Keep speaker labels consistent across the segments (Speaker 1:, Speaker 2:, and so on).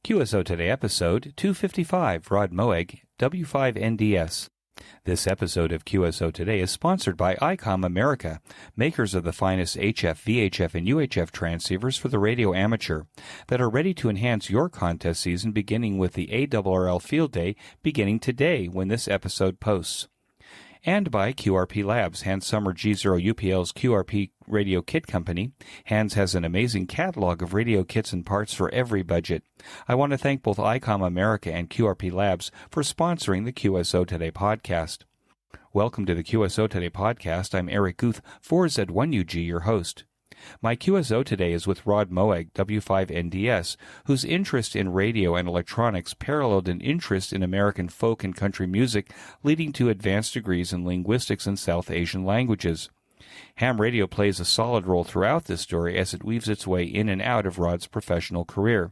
Speaker 1: QSO Today episode 255, Rod Moag W5NDS. This episode of QSO Today is sponsored by ICOM America, makers of the finest HF, VHF, and UHF transceivers for the radio amateur that are ready to enhance your contest season beginning with the ARRL Field Day beginning today when this episode posts. And by QRP Labs, Hans Summer G0 UPL's QRP Radio Kit Company. Hans has an amazing catalog of radio kits and parts for every budget. I want to thank both ICOM America and QRP Labs for sponsoring the QSO Today podcast. Welcome to the QSO Today podcast. I'm Eric Guth, 4Z1UG, your host. My QSO today is with Rod Moag W5NDS, whose interest in radio and electronics paralleled an interest in American folk and country music, leading to advanced degrees in Linguistics and South Asian languages. Ham radio plays a solid role throughout this story as it weaves its way in and out of Rod's professional career.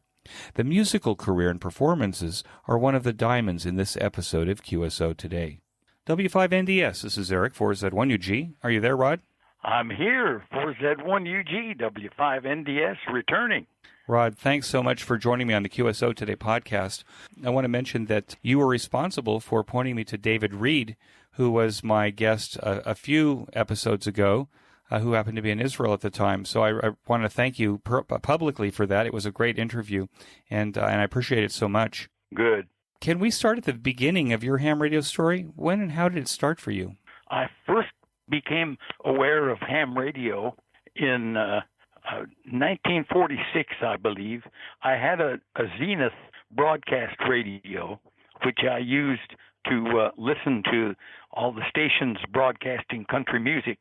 Speaker 1: The musical career and performances are one of the diamonds in this episode of QSO Today. W5NDS, this is Eric, 4Z1UG. Are you there, Rod?
Speaker 2: I'm here, 4Z1UG, W5NDS, returning.
Speaker 1: Rod, thanks so much for joining me on the QSO Today podcast. I want to mention that you were responsible for pointing me to David Reed, who was my guest a few episodes ago, who happened to be in Israel at the time. So I want to thank you publicly for that. It was a great interview, and I appreciate it so much.
Speaker 2: Good.
Speaker 1: Can we start at the beginning of your ham radio story? When and how did it start for you?
Speaker 2: I first became aware of ham radio in 1946, I believe. I had a Zenith broadcast radio, which I used to listen to all the stations broadcasting country music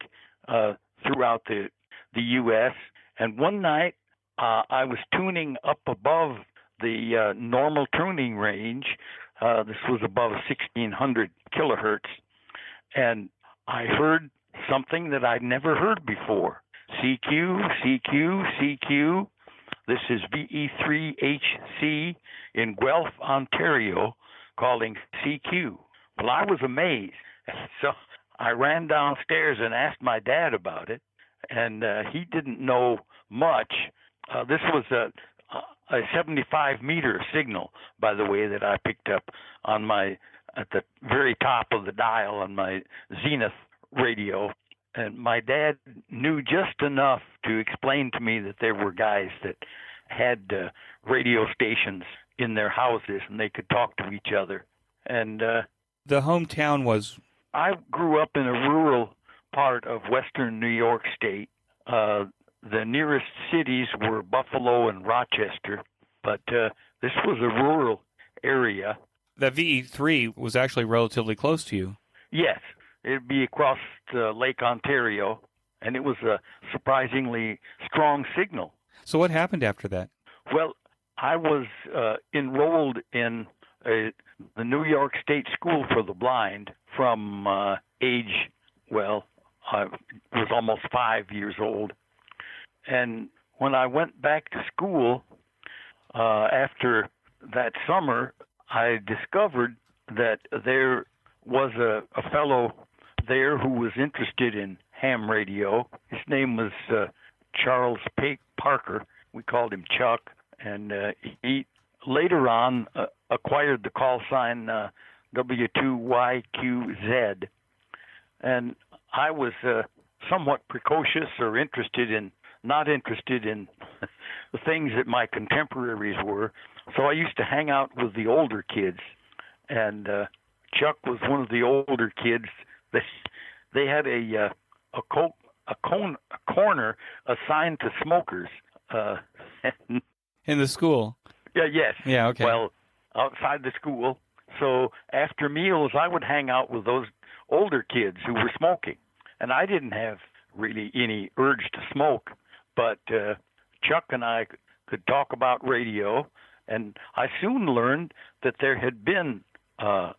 Speaker 2: throughout the U.S. And one night, I was tuning up above the normal tuning range. This was above 1,600 kilohertz. And I heard something that I'd never heard before. CQ, CQ, CQ. This is VE3HC in Guelph, Ontario, calling CQ. Well, I was amazed. So I ran downstairs and asked my dad about it, and he didn't know much. This was a 75-meter signal, by the way, that I picked up on at the very top of the dial on my Zenith radio. And my dad knew just enough to explain to me that there were guys that had radio stations in their houses and they could talk to each other. And
Speaker 1: the hometown was?
Speaker 2: I grew up in a rural part of western New York State. The nearest cities were Buffalo and Rochester, but this was a rural area.
Speaker 1: The VE3 was actually relatively close to you.
Speaker 2: Yes. It'd be across Lake Ontario, and it was a surprisingly strong signal.
Speaker 1: So what happened after that?
Speaker 2: Well, I was enrolled in the New York State School for the Blind from I was almost 5 years old. And when I went back to school after that summer, I discovered that there was a fellow there who was interested in ham radio. His name was Charles Parker. We called him Chuck, and he later on acquired the call sign W2YQZ. And I was somewhat precocious or not interested in the things that my contemporaries were. So I used to hang out with the older kids, and Chuck was one of the older kids. They had a corner assigned to smokers.
Speaker 1: In the school?
Speaker 2: Yes.
Speaker 1: Yeah, okay.
Speaker 2: Well, outside the school. So after meals, I would hang out with those older kids who were smoking. And I didn't have really any urge to smoke, but Chuck and I could talk about radio, and I soon learned that there had been a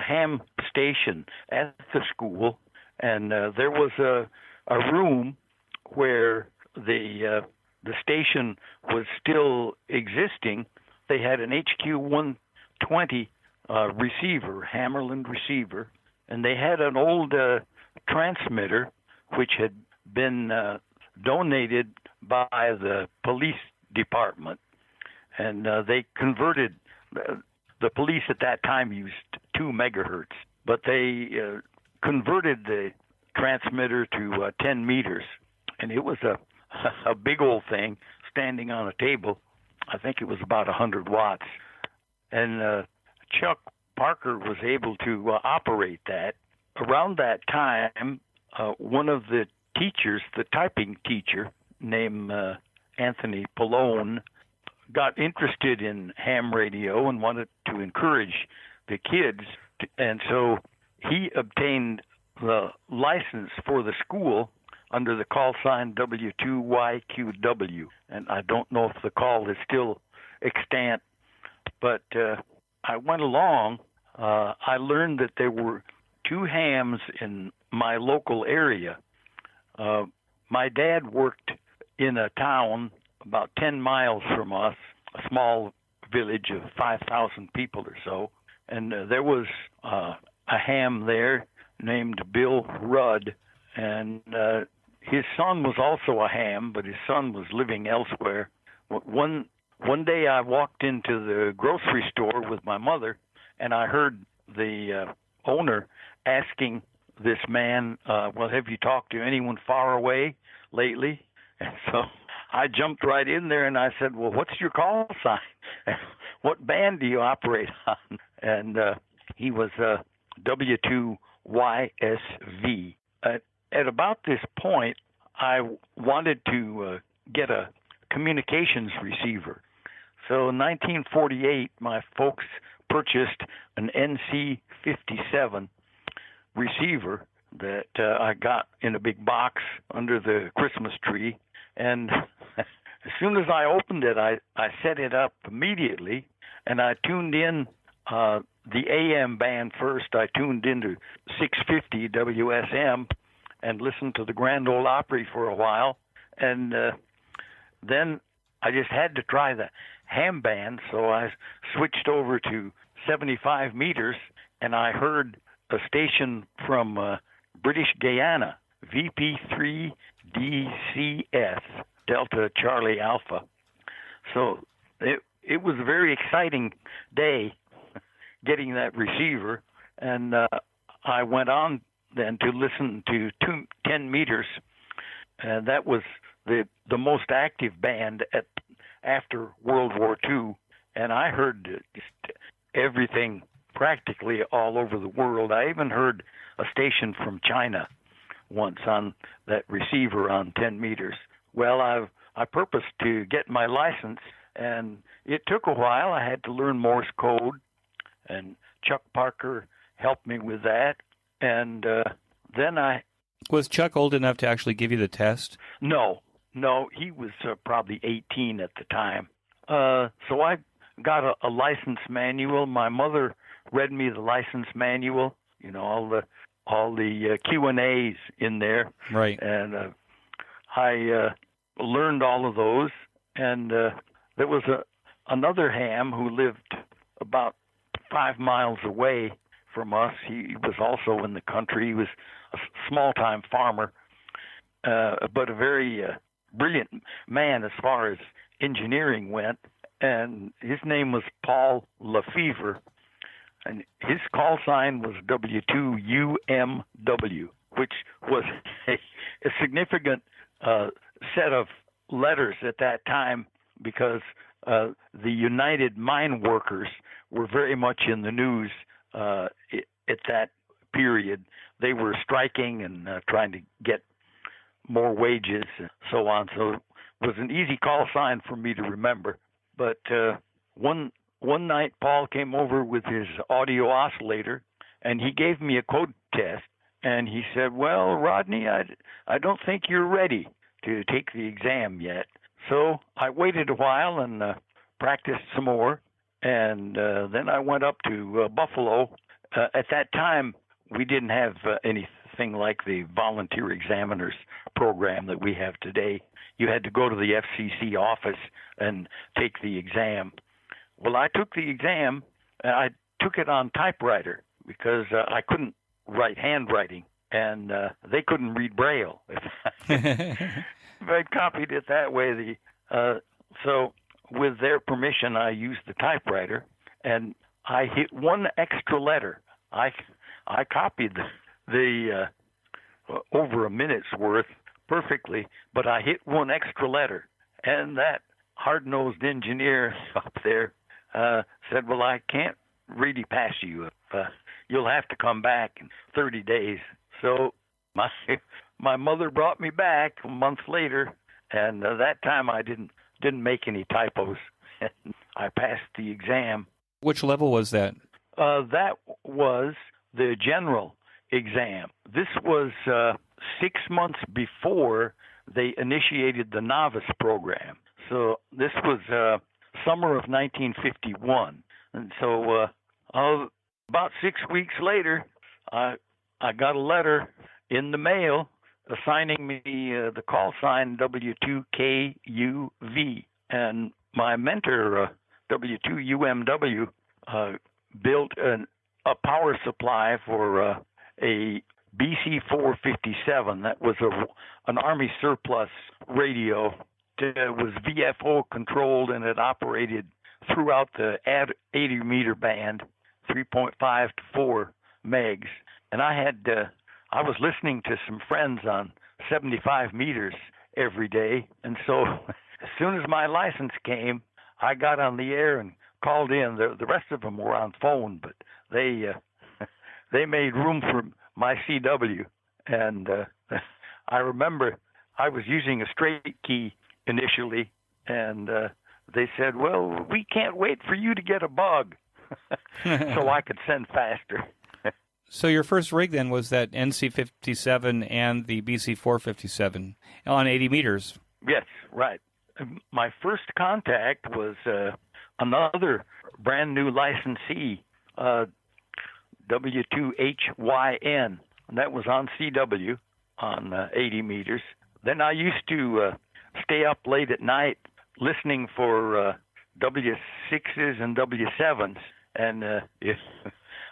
Speaker 2: ham station at the school, and there was a room where the station was still existing. They had an HQ 120 receiver, Hammerland receiver, and they had an old transmitter which had been donated by the police department. and they converted. The police at that time used 2 megahertz, but they converted the transmitter to 10 meters, and it was a big old thing standing on a table. I think it was about 100 watts, and Chuck Parker was able to operate that. Around that time, one of the teachers, the typing teacher named Anthony Pallone, got interested in ham radio and wanted to encourage the kids, and so he obtained the license for the school under the call sign W2YQW, and I don't know if the call is still extant, but I went along. I learned that there were 2 hams in my local area. My dad worked in a town about 10 miles from us, a small village of 5,000 people or so, and there was a ham there named Bill Rudd, and his son was also a ham, but his son was living elsewhere. One day I walked into the grocery store with my mother, and I heard the owner asking this man, well, have you talked to anyone far away lately? And so I jumped right in there and I said, well, what's your call sign? What band do you operate on? And he was W2YSV. At about this point, I wanted to get a communications receiver. So in 1948, my folks purchased an NC-57 receiver that I got in a big box under the Christmas tree. And as soon as I opened it, I set it up immediately, and I tuned in the AM band first. I tuned into 650 WSM and listened to the Grand Ole Opry for a while. And then I just had to try the ham band, so I switched over to 75 meters, and I heard a station from British Guyana, VP3DCS, Delta Charlie Alpha. So it was a very exciting day getting that receiver, and I went on then to listen to 10 meters. That was the most active band after World War II, and I heard just everything practically all over the world. I even heard a station from China once on that receiver on 10 meters. Well, I purposed to get my license, and it took a while. I had to learn Morse code, and Chuck Parker helped me with that. And then
Speaker 1: Was Chuck old enough to actually give you the test?
Speaker 2: No, he was probably 18 at the time. So I got a license manual. My mother read me the license manual, all the Q&As in there.
Speaker 1: Right.
Speaker 2: And I learned all of those. And there was another ham who lived about 5 miles away from us. He was also in the country. He was a small-time farmer, but a very brilliant man as far as engineering went. And his name was Paul Lefevre, and his call sign was W2UMW, which was a significant set of letters at that time because the United Mine Workers were very much in the news at that period. They were striking and trying to get more wages and so on. So it was an easy call sign for me to remember. But one night, Paul came over with his audio oscillator, and he gave me a code test. And he said, well, Rodney, I don't think you're ready to take the exam yet. So I waited a while and practiced some more. And then I went up to Buffalo. At that time, we didn't have anything like the volunteer examiners program that we have today. You had to go to the FCC office and take the exam. Well, I took the exam, and I took it on typewriter because I couldn't write handwriting, and they couldn't read Braille. If I copied it that way, so with their permission, I used the typewriter, and I hit one extra letter. I copied the over a minute's worth perfectly, but I hit one extra letter, and that hard-nosed engineer up there said, "Well, I can't really pass you. You'll have to come back in 30 days." So my mother brought me back a month later, and that time I didn't make any typos. I passed the exam.
Speaker 1: Which level was that?
Speaker 2: That was the general exam. This was 6 months before they initiated the novice program. So this was summer of 1951. And so about 6 weeks later, I got a letter in the mail assigning me the call sign W2KUV. And my mentor, W2UMW, built a power supply for a BC457. That was an Army surplus radio. It was VFO controlled, and it operated throughout the 80-meter band, 3.5 to 4 megs. And I was listening to some friends on 75 meters every day. And so as soon as my license came, I got on the air and called in. The rest of them were on phone, but they made room for my CW. And I remember I was using a straight key initially, and they said, "Well, we can't wait for you to get a bug," so I could send faster.
Speaker 1: So your first rig then was that NC57 and the BC457 on 80 meters.
Speaker 2: Yes, right. My first contact was another brand new licensee, W2HYN, and that was on CW on 80 meters. Then I used to stay up late at night listening for W6s and W7s, and if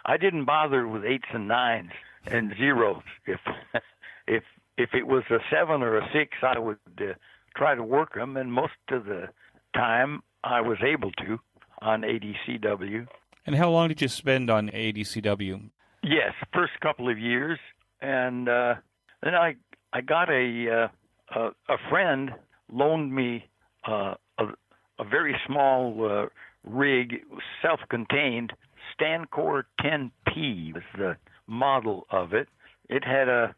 Speaker 2: I didn't bother with 8s and 9s and 0s. If it was a 7 or a 6, I would try to work them, and most of the time I was able to on ADCW.
Speaker 1: And how long did you spend on ADCW?
Speaker 2: Yes, first couple of years, and then I got a friend loaned me a very small rig, self-contained. Stancor 10P was the model of it. It had a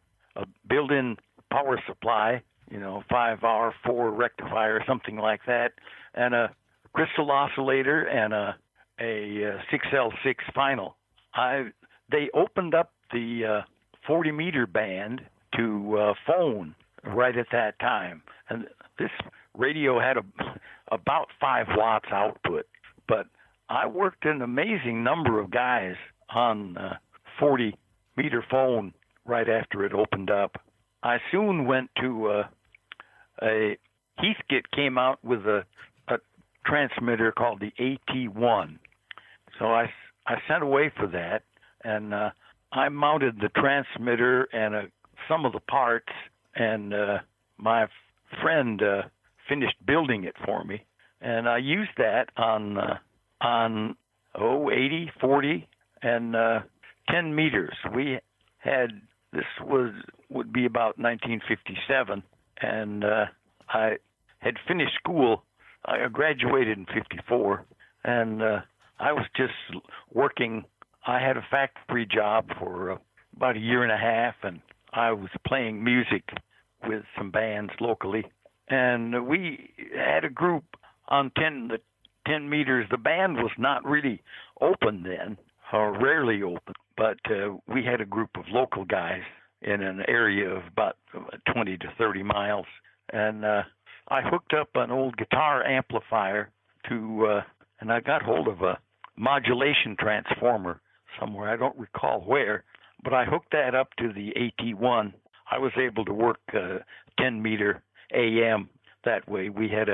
Speaker 2: built-in power supply, 5R4 rectifier, something like that, and a crystal oscillator and a 6L6 final. They opened up the 40-meter band to phone right at that time, and this radio had about 5 watts output, but I worked an amazing number of guys on 40-meter phone right after it opened up. I soon went to Heathkit came out with a transmitter called the AT1. So I sent away for that, and I mounted the transmitter and some of the parts, and my friend finished building it for me, and I used that on 80, 40, and 10 meters. We had, this would be about 1957, and I had finished school. I graduated in 54, and I was just working. I had a factory job for about a year and a half, and I was playing music with some bands locally. And we had a group on 10 meters. The band was not really open then, or rarely open, but we had a group of local guys in an area of about 20 to 30 miles. And I hooked up an old guitar amplifier to, and I got hold of a modulation transformer somewhere. I don't recall where, but I hooked that up to the AT1. I was able to work 10 meter AM that way. We had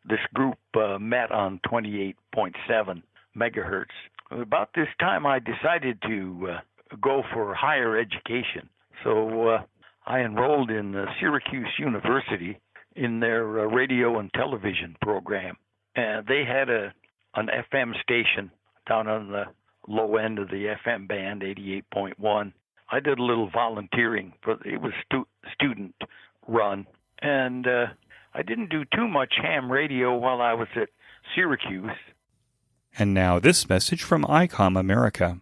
Speaker 2: this group met on 28.7 megahertz. About this time, I decided to go for higher education. So I enrolled in Syracuse University in their radio and television program. and they had an FM station down on the low end of the FM band, 88.1. I did a little volunteering it was student run, and I didn't do too much ham radio while I was at Syracuse.
Speaker 1: And now this message from ICOM America.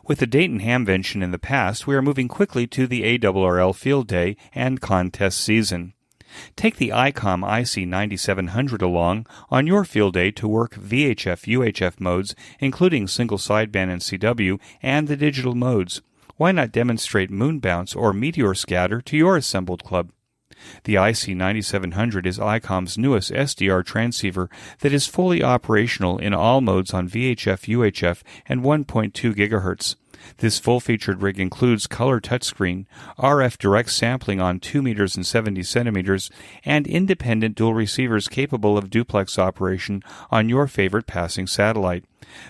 Speaker 1: With the Dayton Hamvention in the past, we are moving quickly to the ARRL Field Day and contest season. Take the ICOM IC9700 along on your field day to work VHF-UHF modes, including single sideband and CW, and the digital modes. Why not demonstrate moon bounce or meteor scatter to your assembled club? The IC9700 is ICOM's newest SDR transceiver that is fully operational in all modes on VHF-UHF and 1.2 GHz. This full-featured rig includes color touchscreen, RF direct sampling on 2 meters and 70 centimeters, and independent dual receivers capable of duplex operation on your favorite passing satellite.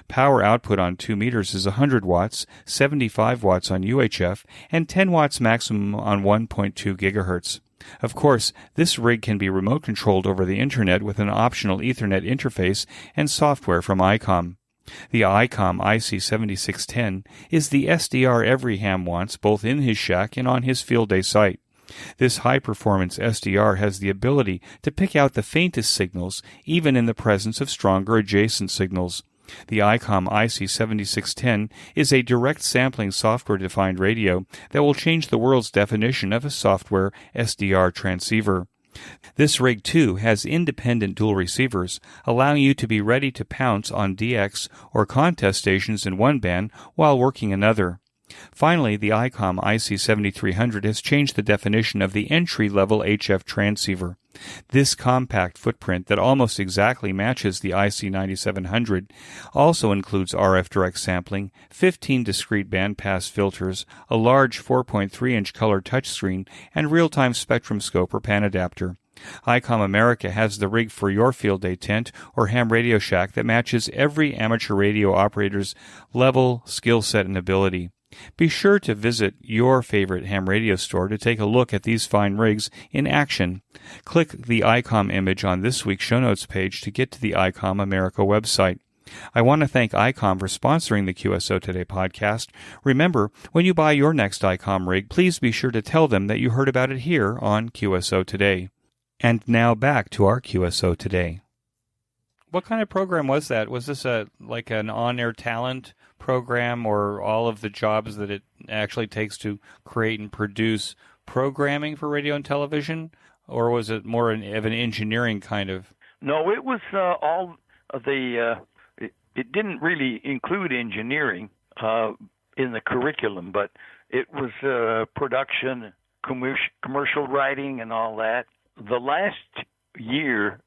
Speaker 1: Power output on 2 meters is 100 watts, 75 watts on UHF, and 10 watts maximum on 1.2 gigahertz. Of course, this rig can be remote controlled over the Internet with an optional Ethernet interface and software from ICOM. The ICOM IC7610 is the SDR every ham wants both in his shack and on his field day site. This high-performance SDR has the ability to pick out the faintest signals even in the presence of stronger adjacent signals. The ICOM IC7610 is a direct sampling software-defined radio that will change the world's definition of a software SDR transceiver. This rig, too, has independent dual receivers, allowing you to be ready to pounce on DX or contest stations in one band while working another. Finally, the ICOM IC7300 has changed the definition of the entry-level HF transceiver. This compact footprint that almost exactly matches the IC9700 also includes RF direct sampling, 15 discrete bandpass filters, a large 4.3-inch color touchscreen, and real-time spectrum scope or pan adapter. ICOM America has the rig for your field day tent or ham radio shack that matches every amateur radio operator's level, skill set, and ability. Be sure to visit your favorite ham radio store to take a look at these fine rigs in action. Click the ICOM image on this week's show notes page to get to the ICOM America website. I want to thank ICOM for sponsoring the QSO Today podcast. Remember, when you buy your next ICOM rig, please be sure to tell them that you heard about it here on QSO Today. And now back to our QSO Today. What kind of program was that? Was this like an on-air talent program, or all of the jobs that it actually takes to create and produce programming for radio and television? Or was it more of an engineering kind of?
Speaker 2: No, it was all of the, it didn't really include engineering in the curriculum, but it was production, commercial writing, and all that. The last year,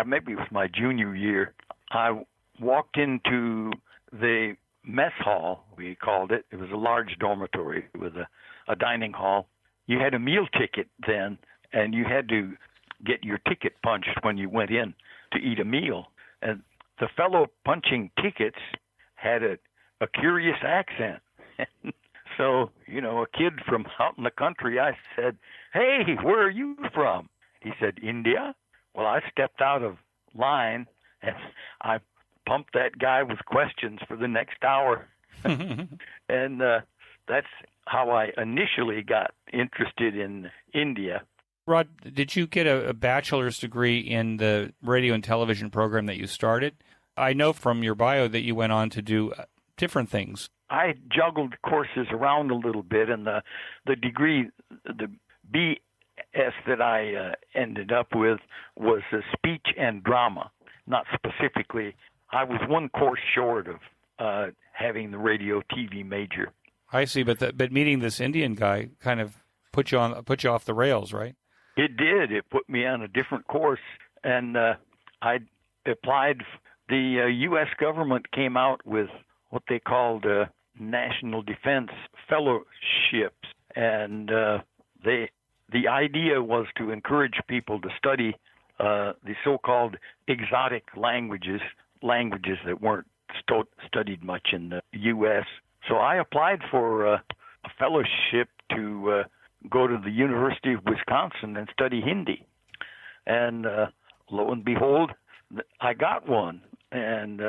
Speaker 2: maybe it was my junior year, I walked into the mess hall, we called it. It was a large dormitory with a dining hall. You had a meal ticket then, and you had to get your ticket punched when you went in to eat a meal. And the fellow punching tickets had a curious accent. So, a kid from out in the country, I said, "Hey, where are you from?" He said, "India." Well, I stepped out of line, and I pumped that guy with questions for the next hour. And that's how I initially got interested in India.
Speaker 1: Rod, did you get a bachelor's degree in the radio and television program that you started? I know from your bio that you went on to do different things.
Speaker 2: I juggled courses around a little bit, and the degree, the BS that I ended up with was speech and drama. Not specifically. I was one course short of having the radio TV major.
Speaker 1: I see, but meeting this Indian guy kind of put you off the rails, right?
Speaker 2: It did. It put me on a different course, and I applied. The U.S. government came out with what they called National Defense Fellowships, and the idea was to encourage people to study the so-called exotic languages that weren't studied much in the U.S. So I applied for a fellowship to go to the University of Wisconsin and study Hindi. And lo and behold, I got one, and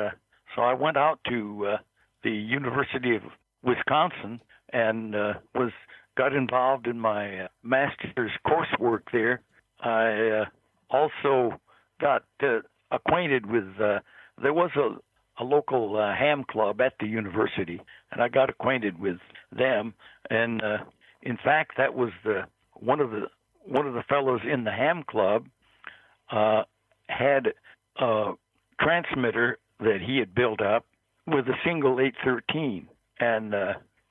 Speaker 2: so I went out to the University of Wisconsin and got involved in my master's coursework there. I also got acquainted with there was a local ham club at the university, and I got acquainted with them. And in fact, that was one of the fellows in the ham club had a transmitter that he had built up with a single 813, and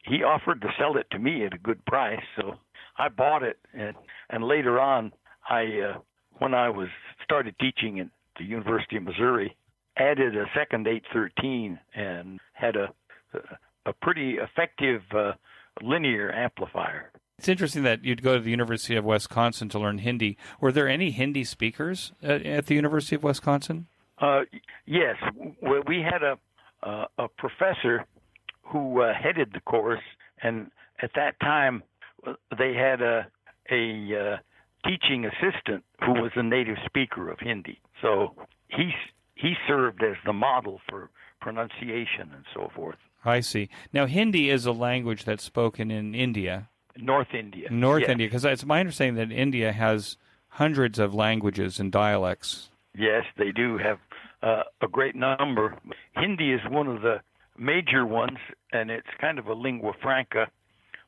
Speaker 2: he offered to sell it to me at a good price. So I bought it, and later on, when I started teaching at the University of Missouri, added a second 813 and had a pretty effective linear amplifier.
Speaker 1: It's interesting that you'd go to the University of Wisconsin to learn Hindi. Were there any Hindi speakers at the University of Wisconsin?
Speaker 2: Yes, we had a professor who headed the course, and at that time they had a teaching assistant who was a native speaker of Hindi. So he served as the model for pronunciation and so forth.
Speaker 1: I see. Now, Hindi is a language that's spoken in India.
Speaker 2: North India.
Speaker 1: India, because it's my understanding that India has hundreds of languages and dialects.
Speaker 2: Yes, they do have a great number. Hindi is one of the major ones, and it's kind of a lingua franca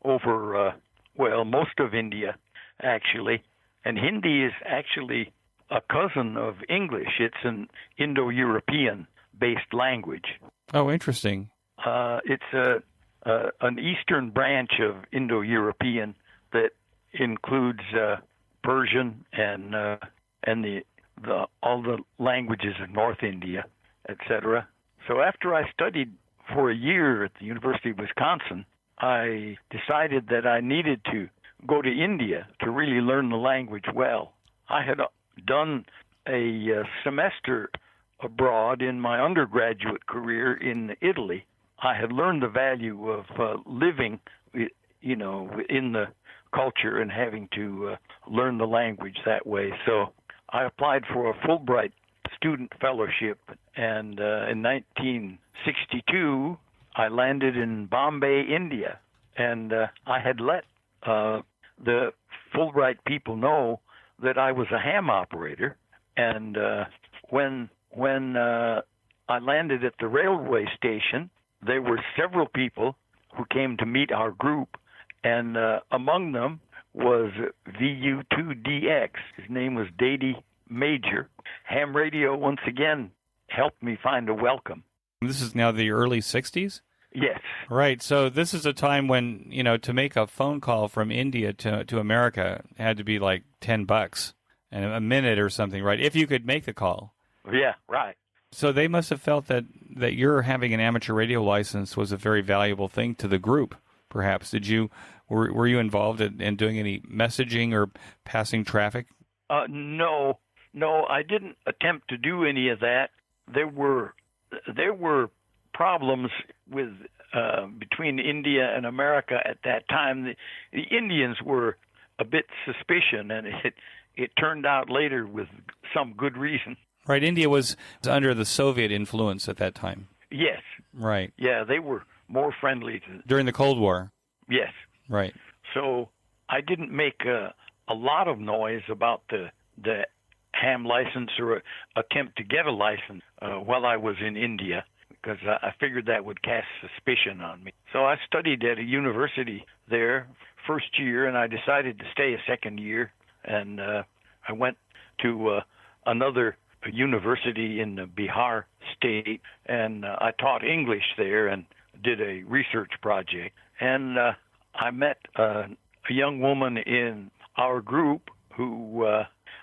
Speaker 2: over, most of India, actually. And Hindi is actually a cousin of English. It's an Indo-European-based language.
Speaker 1: Oh, interesting.
Speaker 2: It's an eastern branch of Indo-European that includes Persian and all the languages of North India, etc. So after I studied for a year at the University of Wisconsin, I decided that I needed to go to India to really learn the language well. I had done a semester abroad in my undergraduate career in Italy. I had learned the value of living, in the culture and having to learn the language that way. So I applied for a Fulbright student fellowship, and in 1962, I landed in Bombay, India. And I had let the Fulbright people know that I was a ham operator. And when I landed at the railway station, there were several people who came to meet our group, and among them was VU2DX. His name was Dady Major. Ham radio, once again, helped me find a welcome.
Speaker 1: This is now the early 60s?
Speaker 2: Yes.
Speaker 1: Right. So this is a time when, to make a phone call from India to America had to be like $10 and a minute or something, right? If you could make the call.
Speaker 2: Yeah, right.
Speaker 1: So they must have felt that your having an amateur radio license was a very valuable thing to the group, perhaps. Were you involved in doing any messaging or passing traffic?
Speaker 2: No, I didn't attempt to do any of that. There were problems with between India and America at that time. The Indians were a bit suspicious, and it turned out later with some good reason.
Speaker 1: Right, India was under the Soviet influence at that time.
Speaker 2: Yes.
Speaker 1: Right.
Speaker 2: Yeah, they were more friendly
Speaker 1: during the Cold War.
Speaker 2: Yes.
Speaker 1: Right.
Speaker 2: So I didn't make a lot of noise about the ham license or attempt to get a license while I was in India, because I figured that would cast suspicion on me. So I studied at a university there first year, and I decided to stay a second year, and I went to another university in the Bihar state, and I taught English there and did a research project. And I met a young woman in our group who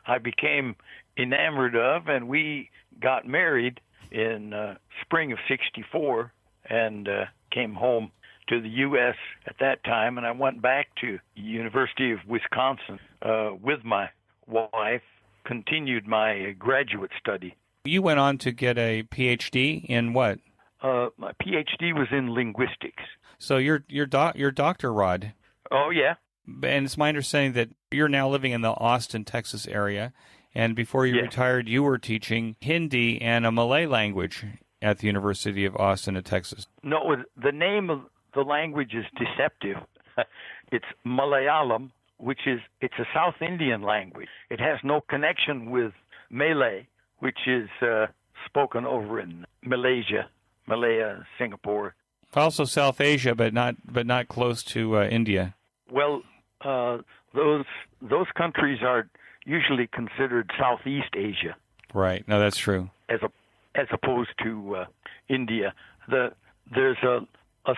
Speaker 2: I became enamored of, and we got married in spring of '64 and came home to the U.S. at that time, and I went back to the University of Wisconsin with my wife, continued my graduate study.
Speaker 1: You went on to get a PhD in what?
Speaker 2: My PhD was in linguistics.
Speaker 1: So you're Dr. Rod.
Speaker 2: Oh, yeah.
Speaker 1: And it's my understanding that you're now living in the Austin, Texas area, And before you
Speaker 2: Yes.
Speaker 1: retired, you were teaching Hindi and a Malay language at the University of Austin, Texas.
Speaker 2: No, the name of the language is deceptive. It's Malayalam, it's a South Indian language. It has no connection with Malay, which is spoken over in Malaysia, Malaya, Singapore.
Speaker 1: Also South Asia, but not close to India.
Speaker 2: Well, those countries are usually considered Southeast Asia.
Speaker 1: Right. No, that's true.
Speaker 2: As opposed to India. There's a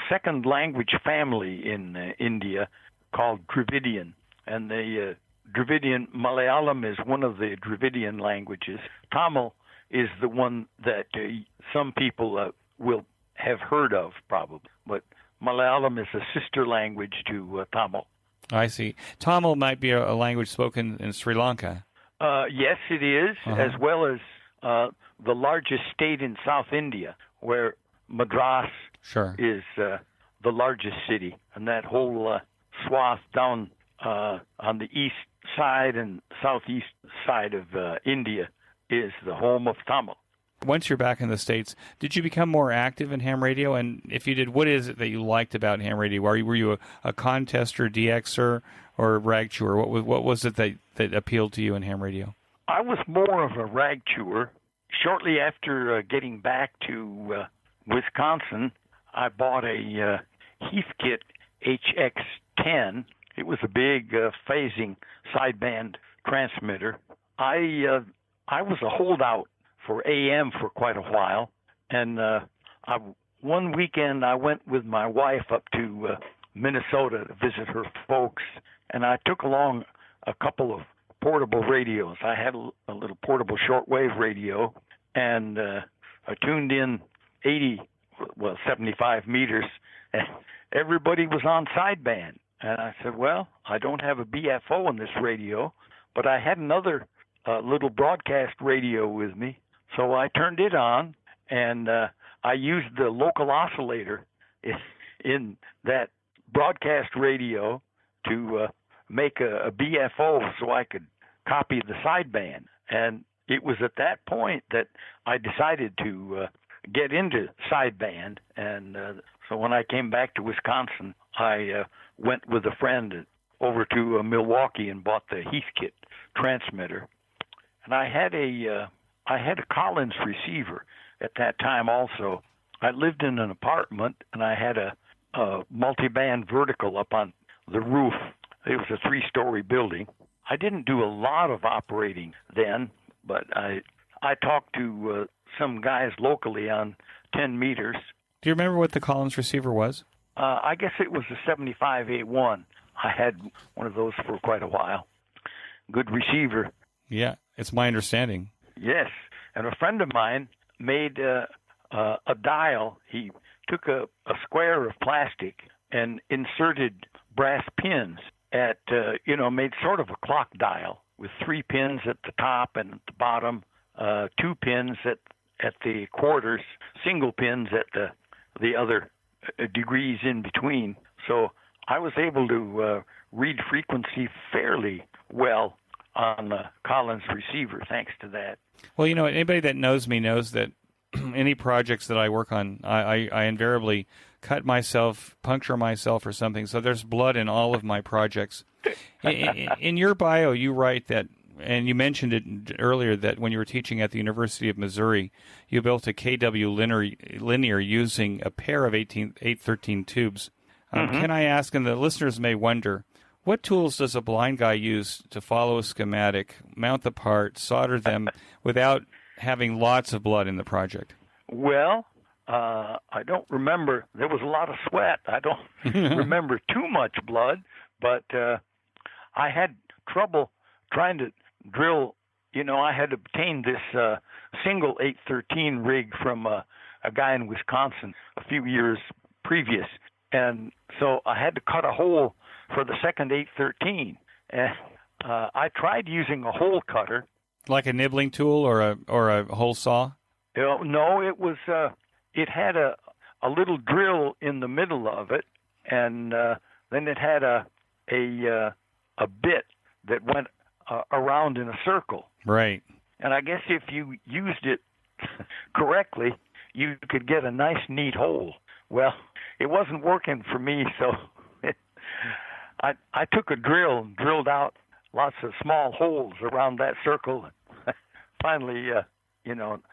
Speaker 2: second language family in India called Dravidian, and the Dravidian Malayalam is one of the Dravidian languages. Tamil is the one that some people will have heard of, probably, but Malayalam is a sister language to Tamil.
Speaker 1: I see. Tamil might be a language spoken in Sri Lanka.
Speaker 2: Yes, it is, as well as the largest state in South India, where Madras is the largest city, and that whole swath down on the east side and southeast side of India is the home of Tamil.
Speaker 1: Once you're back in the States, did you become more active in ham radio? And if you did, what is it that you liked about ham radio? Were you a contester, DXer, or rag chewer? What was it that appealed to you in ham radio?
Speaker 2: I was more of a rag chewer. Shortly after getting back to Wisconsin, I bought a Heathkit HX10. It was a big phasing sideband transmitter. I was a holdout for AM for quite a while, and one weekend I went with my wife up to Minnesota to visit her folks, and I took along a couple of portable radios. I had a little portable shortwave radio, and I tuned in 75 meters, and everybody was on sideband. And I said, well, I don't have a BFO in this radio, but I had another little broadcast radio with me, so I turned it on, and I used the local oscillator in that broadcast radio to make a BFO so I could copy the sideband. And it was at that point that I decided to get into sideband. And so when I came back to Wisconsin, I went with a friend over to Milwaukee and bought the Heathkit transmitter. And I had a Collins receiver at that time also. I lived in an apartment, and I had a multi-band vertical up on the roof. It was a 3-story building. I didn't do a lot of operating then, but I talked to some guys locally on 10 meters.
Speaker 1: Do you remember what the Collins receiver was?
Speaker 2: I guess it was a 75A1. I had one of those for quite a while. Good receiver.
Speaker 1: Yeah, it's my understanding.
Speaker 2: Yes, and a friend of mine made a dial. He took a square of plastic and inserted brass pins at, made sort of a clock dial with 3 pins at the top and at the bottom, 2 pins at the quarters, single pins at the other degrees in between. So I was able to read frequency fairly well on the Collins receiver, thanks to that.
Speaker 1: Well, anybody that knows me knows that any projects that I work on, I invariably cut myself, puncture myself or something. So there's blood in all of my projects. In your bio, you write that, and you mentioned it earlier, that when you were teaching at the University of Missouri, you built a KW linear using a pair of 813 tubes. Can I ask, and the listeners may wonder, what tools does a blind guy use to follow a schematic, mount the part, solder them without having lots of blood in the project?
Speaker 2: Well, I don't remember. There was a lot of sweat. I don't remember too much blood, but I had trouble trying to drill. I had obtained this single 813 rig from a guy in Wisconsin a few years previous, and so I had to cut a hole for the second 813. And I tried using a hole cutter,
Speaker 1: like a nibbling tool or a hole saw.
Speaker 2: No, it was. It had a little drill in the middle of it, and then it had a bit that went around in a circle.
Speaker 1: Right.
Speaker 2: And I guess if you used it correctly, you could get a nice, neat hole. Well, it wasn't working for me, so I took a drill and drilled out lots of small holes around that circle. Finally,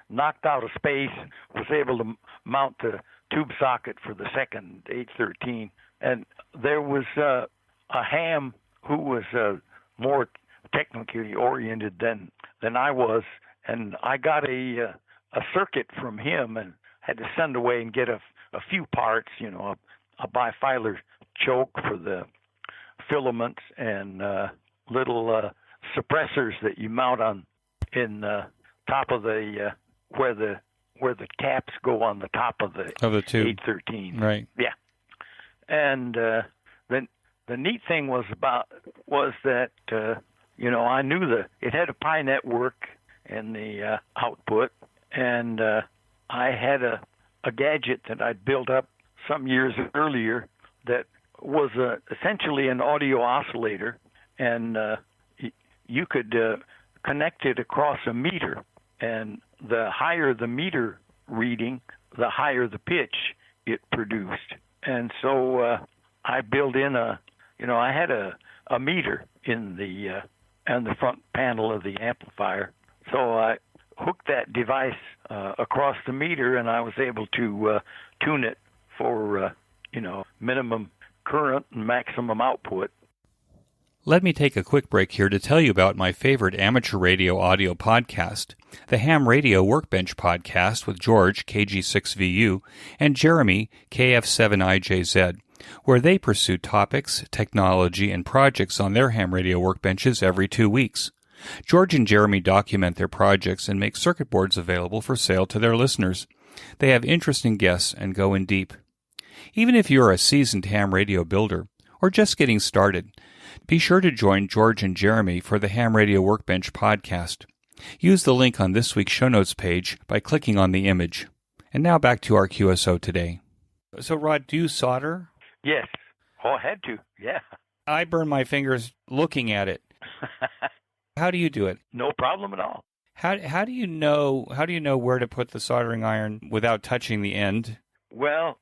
Speaker 2: knocked out a space, was able to mount the tube socket for the second 813. And there was a ham who was more technically oriented than I was, and I got a circuit from him and had to send away and get a few parts, a bifilar choke for the filaments and little suppressors that you mount on in top of the where the caps go on the top of the
Speaker 1: tube
Speaker 2: 813.
Speaker 1: Right.
Speaker 2: Yeah. And then the neat thing was that I knew it had a pi network in the output, and I had a gadget that I'd built up some years earlier that was essentially an audio oscillator, and you could connect it across a meter, and the higher the meter reading, the higher the pitch it produced. And so I built in I had a meter in the front panel of the amplifier. So I hooked that device across the meter, and I was able to tune it for minimum current and maximum output.
Speaker 1: Let me take a quick break here to tell you about my favorite amateur radio audio podcast, the Ham Radio Workbench Podcast with George, KG6VU, and Jeremy, KF7IJZ, where they pursue topics, technology, and projects on their ham radio workbenches every 2 weeks. George and Jeremy document their projects and make circuit boards available for sale to their listeners. They have interesting guests and go in deep. Even if you're a seasoned ham radio builder or just getting started, be sure to join George and Jeremy for the Ham Radio Workbench podcast. Use the link on this week's show notes page by clicking on the image. And now back to our QSO today. So, Rod, do you solder?
Speaker 2: Yes. Oh, I had to. Yeah.
Speaker 1: I burn my fingers looking at it. How do you do it?
Speaker 2: No problem at all.
Speaker 1: How do you know where to put the soldering iron without touching the end?
Speaker 2: Well,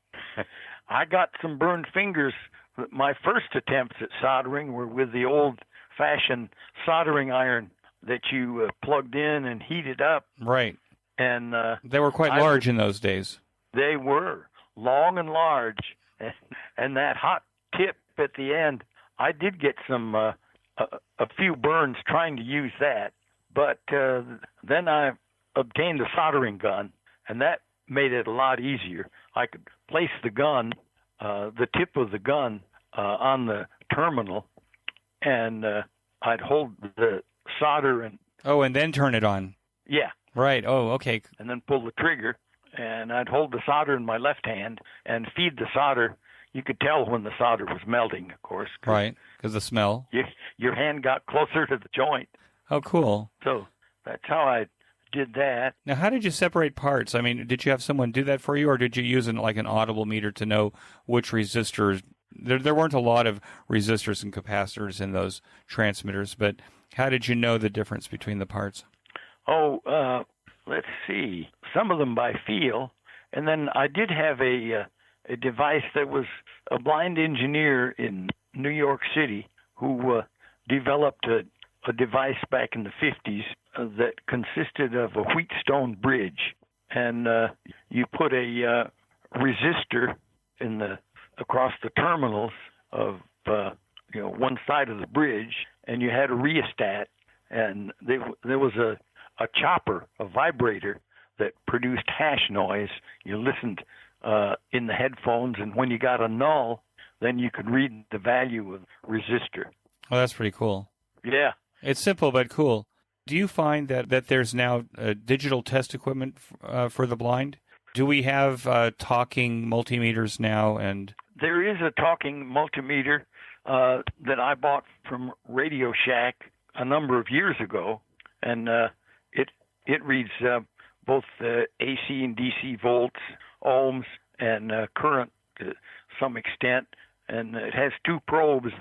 Speaker 2: I got some burned fingers. My first attempts at soldering were with the old-fashioned soldering iron that you plugged in and heated up.
Speaker 1: Right.
Speaker 2: And
Speaker 1: they were quite large in those days.
Speaker 2: They were long and large, and that hot tip at the end. I did get some a few burns trying to use that, but then I obtained a soldering gun, and that made it a lot easier. I could place the gun, the tip of the gun, on the terminal, and I'd hold the solder and
Speaker 1: then turn it on.
Speaker 2: Yeah.
Speaker 1: Right. Oh, okay.
Speaker 2: And then pull the trigger, and I'd hold the solder in my left hand and feed the solder. You could tell when the solder was melting, of course.
Speaker 1: Right, because the smell.
Speaker 2: Your hand got closer to the joint.
Speaker 1: Oh, cool.
Speaker 2: So that's how I did that.
Speaker 1: Now, how did you separate parts? I mean, did you have someone do that for you, or did you use an audible meter to know which resistors? There weren't a lot of resistors and capacitors in those transmitters, but how did you know the difference between the parts?
Speaker 2: Oh, let's see. Some of them by feel, and then I did have a device that was a blind engineer in New York City who developed a device back in the 50s that consisted of a Wheatstone bridge, and you put a resistor across the terminals of one side of the bridge, and you had a rheostat, and there was a chopper, a vibrator that produced hash noise. You listened in the headphones, and when you got a null, then you could read the value of resistor.
Speaker 1: Oh, that's pretty cool.
Speaker 2: Yeah.
Speaker 1: It's simple but cool. Do you find that there's now digital test equipment for the blind? Do we have talking multimeters now? And
Speaker 2: there is a talking multimeter that I bought from Radio Shack a number of years ago, and it reads both AC and DC volts, ohms, and current to some extent, and it has two probes.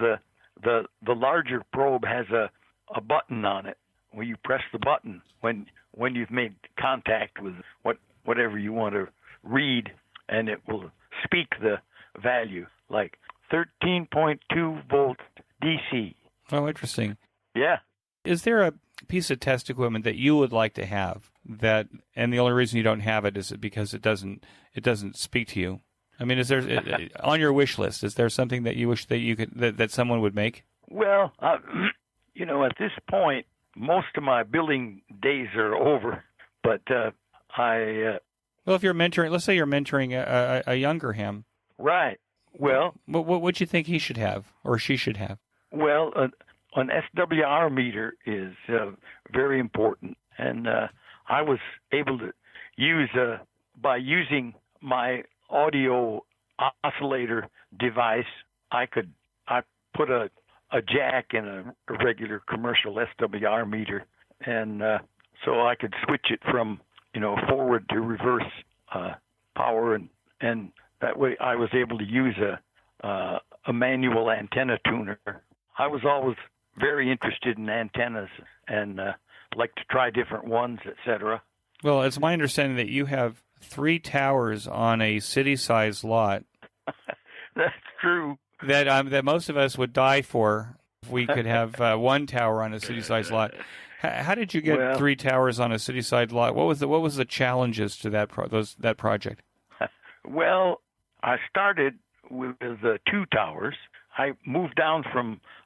Speaker 2: The larger probe has a button on it Well, you press the button when you've made contact with whatever you want to read, and it will speak the value, like 13.2 volt DC.
Speaker 1: Oh, interesting.
Speaker 2: Yeah.
Speaker 1: Is there a piece of test equipment that you would like to have that, and the only reason you don't have it is because it doesn't speak to you? I mean, is there on your wish list? Is there something that you wish that you could that someone would make?
Speaker 2: Well, at this point, most of my billing days are over. But
Speaker 1: well, if you're mentoring, let's say you're mentoring a younger ham,
Speaker 2: right? Well,
Speaker 1: what would you think he should have or she should have?
Speaker 2: Well, an SWR meter is very important, and I was able to use by using my audio oscillator device. I put a jack in a regular commercial SWR meter, and so I could switch it from forward to reverse power, and that way I was able to use a manual antenna tuner. I was always very interested in antennas and like to try different ones, etc.
Speaker 1: Well, it's my understanding that you have 3 towers on a city-sized lot.
Speaker 2: That's true.
Speaker 1: That most of us would die for if we could have 1 tower on a city-sized lot. How did you get 3 towers on a city-sized lot? What was the challenges to that project?
Speaker 2: Well, I started with 2 towers. I moved down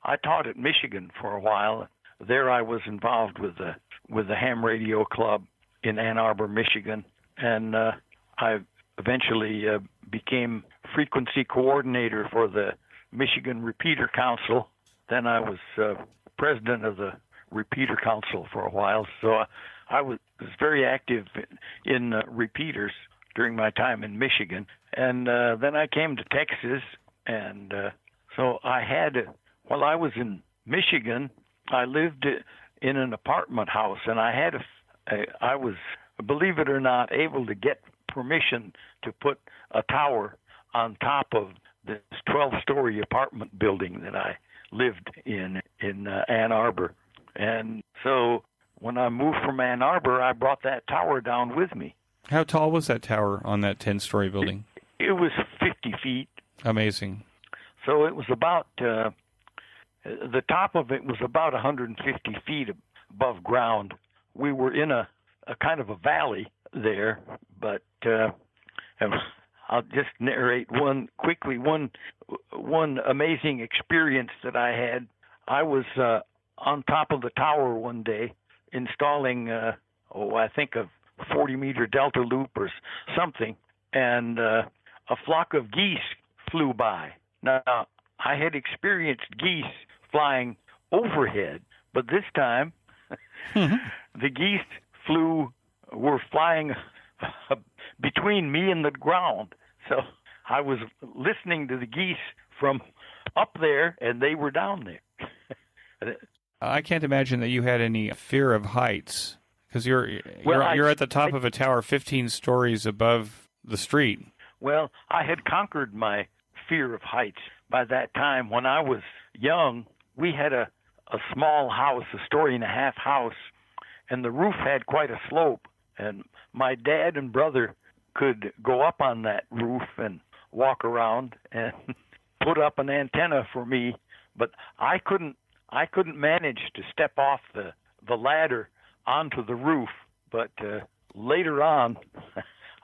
Speaker 2: I taught at Michigan for a while. There I was involved with the ham radio club in Ann Arbor, Michigan, and I eventually became frequency coordinator for the Michigan Repeater Council. Then I was president of the Repeater Council for a while, so I was very active in repeaters during my time in Michigan. And then I came to Texas, and so while I was in Michigan, I lived in an apartment house, and I was, believe it or not, able to get permission to put a tower on top of this 12-story apartment building that I lived in Ann Arbor. And so when I moved from Ann Arbor, I brought that tower down with me.
Speaker 1: How tall was that tower on that 10-story building?
Speaker 2: It was 50 feet.
Speaker 1: Amazing.
Speaker 2: So it was about, the top of it was about 150 feet above ground. We were in a kind of a valley there, but I'll just narrate one amazing experience that I had. I was on top of the tower one day installing, I think a 40-meter delta loop or something, and a flock of geese flew by. Now, I had experienced geese flying overhead, but this time the geese were flying between me and the ground. So I was listening to the geese from up there, and they were down there.
Speaker 1: I can't imagine that you had any fear of heights, because you're at the top of a tower 15 stories above the street.
Speaker 2: Well, I had conquered my fear of heights by that time. When I was young, we had a small house, a 1.5-story house, and the roof had quite a slope. And my dad and brother could go up on that roof and walk around and put up an antenna for me, but I couldn't manage to step off the ladder onto the roof. But later on,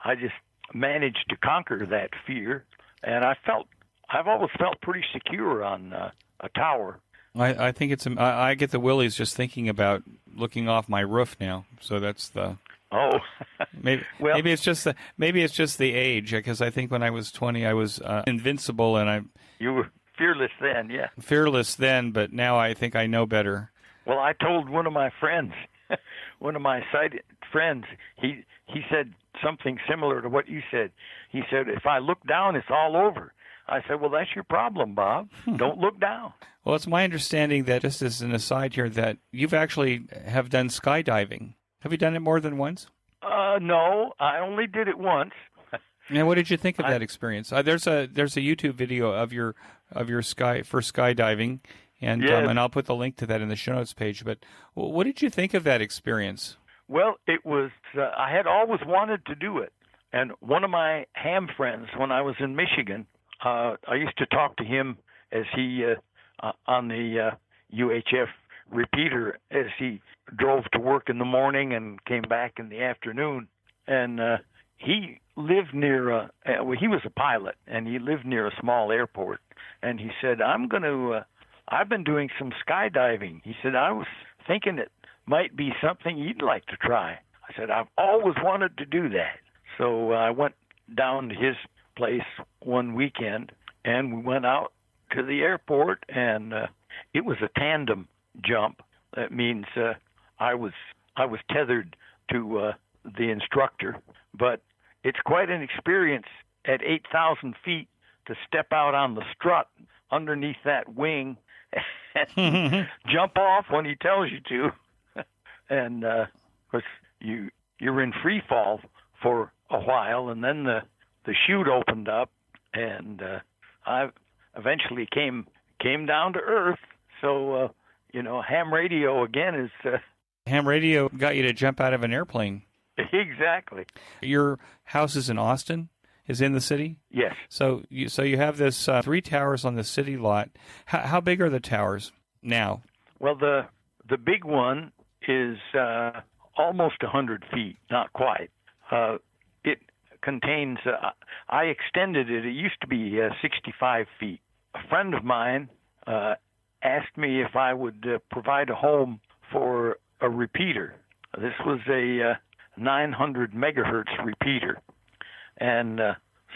Speaker 2: I just managed to conquer that fear, and I've always felt pretty secure on a tower.
Speaker 1: I think I get the willies just thinking about looking off my roof now. So that's the.
Speaker 2: Oh,
Speaker 1: maybe it's just the age, because I think when I was 20 I was invincible, and
Speaker 2: you were fearless then, yeah.
Speaker 1: Fearless then, but now I think I know better.
Speaker 2: Well, I told one of my friends, one of my sighted friends, he said something similar to what you said. He said, if I look down, it's all over. I said, well, that's your problem, Bob. Don't look down. Well,
Speaker 1: it's my understanding that, just as an aside here, that you've actually have done skydiving. Have you done it more than once?
Speaker 2: No, I only did it once.
Speaker 1: And what did you think of that experience? There's a YouTube video of your first skydiving, And
Speaker 2: Yes.
Speaker 1: and I'll put the link to that in the show notes page. But what did you think of that experience?
Speaker 2: Well, it was, I had always wanted to do it. And one of my ham friends, when I was in Michigan, I used to talk to him as he, on the UHF repeater, as he drove to work in the morning and came back in the afternoon. And he lived near, he was a pilot, and he lived near a small airport. And he said, I've been doing some skydiving. He said, I was thinking it might be something you'd like to try. I said, I've always wanted to do that. So I went down to his place one weekend, and we went out to the airport, and it was a tandem jump. That means I was tethered to the instructor, but it's quite an experience at 8,000 feet to step out on the strut underneath that wing and jump off when he tells you to. And of course, you're in free fall for a while, and then the chute opened up, and I eventually came down to earth. So ham radio again is
Speaker 1: Ham radio got you to jump out of an airplane.
Speaker 2: Exactly.
Speaker 1: Your house is in Austin, is in the city?
Speaker 2: Yes.
Speaker 1: So you have this 3 towers on the city lot. How big are the towers now?
Speaker 2: Well, the big one is almost 100 feet, not quite. It contains, I extended it. It used to be 65 feet. A friend of mine asked me if I would provide a home for a repeater. This was a 900 megahertz repeater. And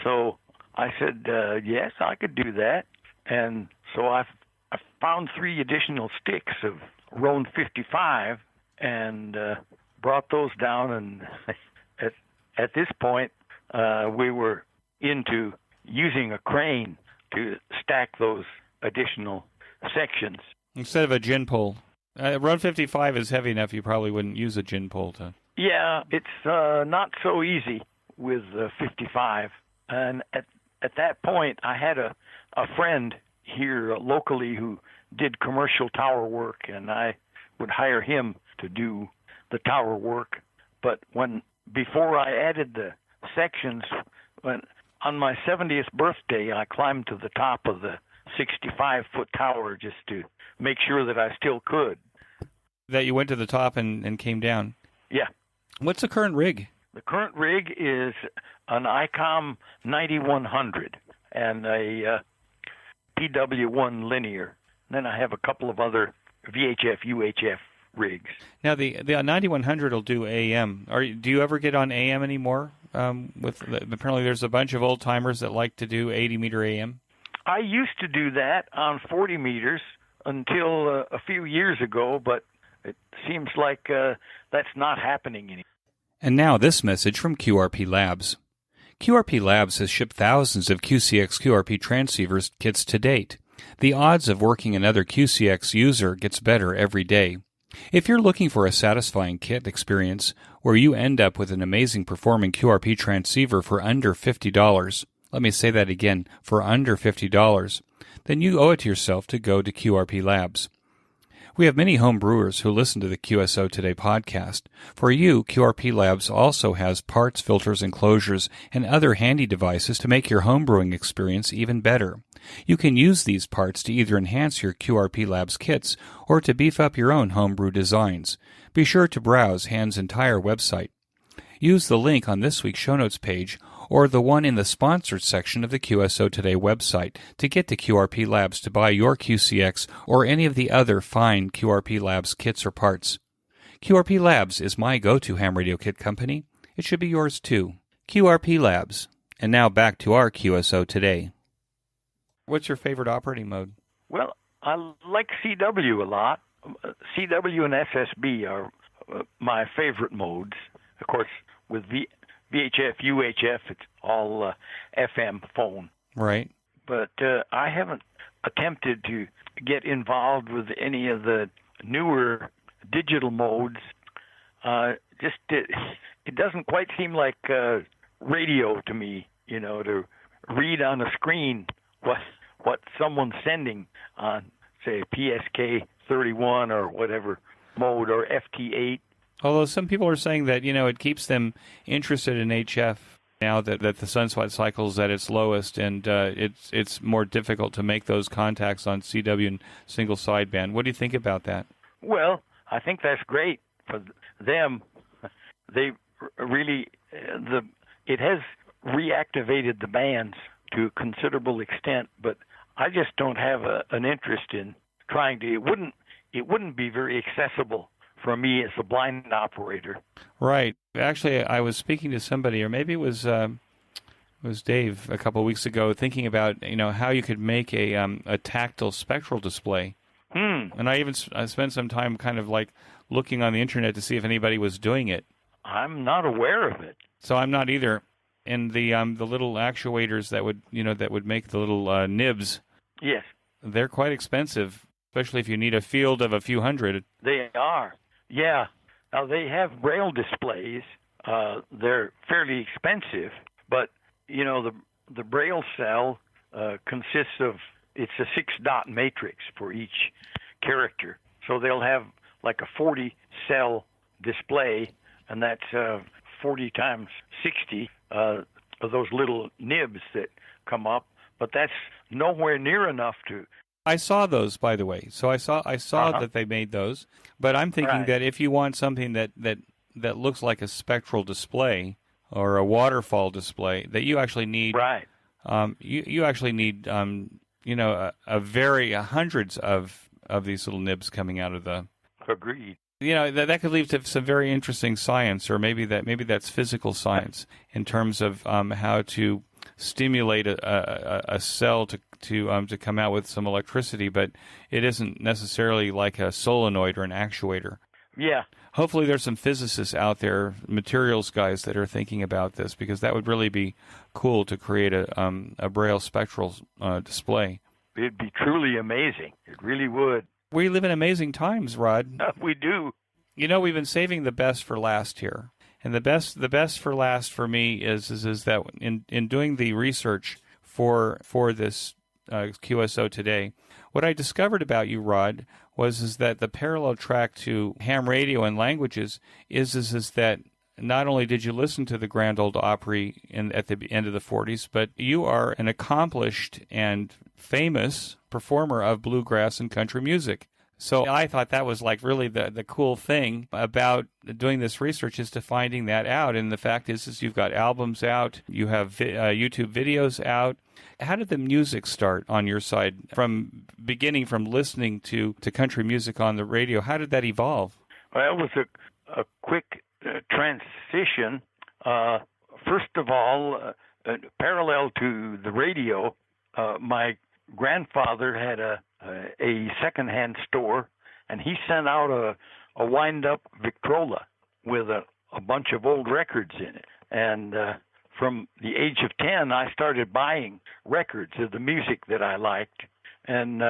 Speaker 2: so I said, yes, I could do that. And so I found 3 additional sticks of Roan 55 and brought those down. And at this point, we were into using a crane to stack those additional sections.
Speaker 1: Instead of a gin pole. Roan 55 is heavy enough you probably wouldn't use a gin pole to...
Speaker 2: Yeah, it's not so easy with 55. And at that point, I had a friend here locally who did commercial tower work, and I would hire him to do the tower work. But before I added the sections, on my 70th birthday, I climbed to the top of the 65-foot tower just to make sure that I still could.
Speaker 1: That you went to the top and came down?
Speaker 2: Yeah. What's
Speaker 1: the current rig?
Speaker 2: The current rig is an ICOM 9100 and a PW1 linear. Then I have a couple of other VHF, UHF rigs.
Speaker 1: Now, the 9100 will do AM. Do you ever get on AM anymore? Apparently there's a bunch of old-timers that like to do 80-meter AM.
Speaker 2: I used to do that on 40 meters until a few years ago, but it seems like that's not happening anymore.
Speaker 1: And now this message from QRP Labs. QRP Labs has shipped thousands of QCX QRP transceivers kits to date. The odds of working another QCX user gets better every day. If you're looking for a satisfying kit experience where you end up with an amazing performing QRP transceiver for under $50, let me say that again, for under $50, then you owe it to yourself to go to QRP Labs. We have many home brewers who listen to the QSO Today podcast. For you, QRP Labs also has parts, filters, enclosures, and other handy devices to make your home brewing experience even better. You can use these parts to either enhance your QRP Labs kits or to beef up your own homebrew designs. Be sure to browse Hand's entire website. Use the link on this week's show notes page or the one in the sponsored section of the QSO Today website to get to QRP Labs to buy your QCX or any of the other fine QRP Labs kits or parts. QRP Labs is my go-to ham radio kit company. It should be yours too. QRP Labs. And now back to our QSO Today. What's your favorite operating mode?
Speaker 2: Well, I like CW a lot. CW and SSB are my favorite modes. Of course, with VHF, UHF, it's all FM phone.
Speaker 1: Right.
Speaker 2: But I haven't attempted to get involved with any of the newer digital modes. It doesn't quite seem like radio to me, to read on a screen what someone's sending on say PSK 31 or whatever mode, or FT8.
Speaker 1: Although some people are saying that, it keeps them interested in HF now that the sunspot cycle is at its lowest, and it's more difficult to make those contacts on CW and single sideband. What do you think about that?
Speaker 2: Well, I think that's great for them. They really, it has reactivated the bands to a considerable extent, but I just don't have an interest in trying to. It wouldn't be very accessible for me as a blind operator.
Speaker 1: Right. Actually, I was speaking to somebody, or maybe it was Dave a couple of weeks ago, thinking about how you could make a tactile spectral display. And I spent some time kind of like looking on the internet to see if anybody was doing it.
Speaker 2: I'm not aware of it.
Speaker 1: So I'm not either. And the little actuators that would make the little nibs.
Speaker 2: Yes.
Speaker 1: They're quite expensive, especially if you need a field of a few hundred.
Speaker 2: They are. Yeah. Now they have braille displays. They're fairly expensive, but the braille cell consists of, it's a 6-dot matrix for each character. So they'll have like a 40 cell display, and that's 40 times 60 of those little nibs that come up, but that's nowhere near enough to.
Speaker 1: I saw those, by the way. So I saw that they made those, but I'm thinking that if you want something that looks like a spectral display or a waterfall display, that you actually need you actually need hundreds of these little nibs coming out of the.
Speaker 2: Agreed.
Speaker 1: That could lead to some very interesting science, or maybe that's physical science in terms of how to stimulate a cell to come out with some electricity, but it isn't necessarily like a solenoid or an actuator.
Speaker 2: Yeah.
Speaker 1: Hopefully there's some physicists out there, materials guys, that are thinking about this, because that would really be cool to create a braille spectral display.
Speaker 2: It'd be truly amazing. It really would.
Speaker 1: We live in amazing times, Rod.
Speaker 2: We do.
Speaker 1: We've been saving the best for last here. And the best for last for me is that in doing the research for this QSO Today, what I discovered about you, Rod, was that the parallel track to ham radio and languages is that not only did you listen to the Grand Ole Opry at the end of the 40s, but you are an accomplished and famous performer of bluegrass and country music. So I thought that was like really the cool thing about doing this research, is to finding that out. And the fact is you've got albums out, you have YouTube videos out. How did the music start on your side, from listening to country music on the radio? How did that evolve?
Speaker 2: Well, it was a quick transition. First of all, parallel to the radio, my grandfather had a secondhand store, and he sent out a wind-up Victrola with a bunch of old records in it. And from the age of 10, I started buying records of the music that I liked. And